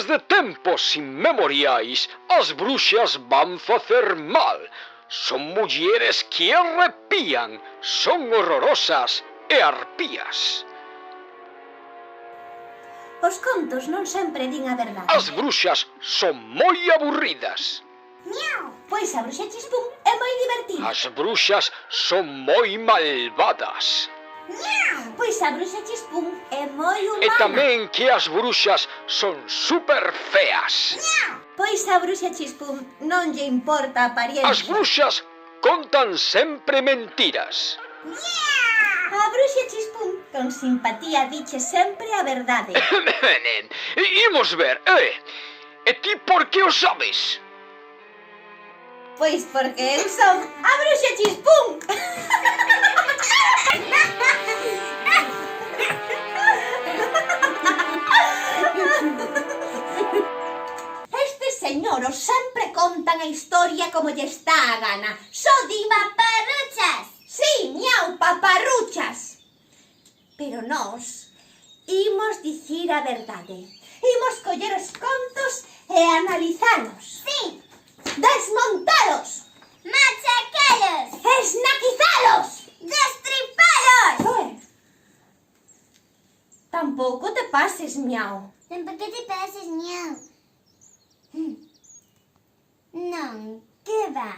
Desde tempos inmemoriais as bruxas van facer mal. Son mulleres que arrepían, son horrorosas e arpías. Os contos non sempre din a verdade. As bruxas son moi aburridas. Miau. Pois a bruxa Chispún é moi divertida. As bruxas son moi malvadas. Miau. Pois a bruxa Chispún é moi humana. E tamén que as bruxas son super feas. Miau. Pois a bruxa Chispún non lle importa a apariencia. As bruxas contan sempre mentiras. A bruxa Chispún con simpatía diche sempre a verdade. Imos ver, e ti por que o sabes? Pois porque eu son a bruxa Chispún. Estes señoros sempre contan a historia como lle está a gana. Só di paparruchas. Sí, miau, paparruchas. Pero nós imos dicir a verdade. Imos coller os contos e analizalos. Sí. Desmontalos. Machacalos. Esnaquizalos. Destripalos. Tampouco te pases, miau. Tampouco te pases, miau. Non, que va.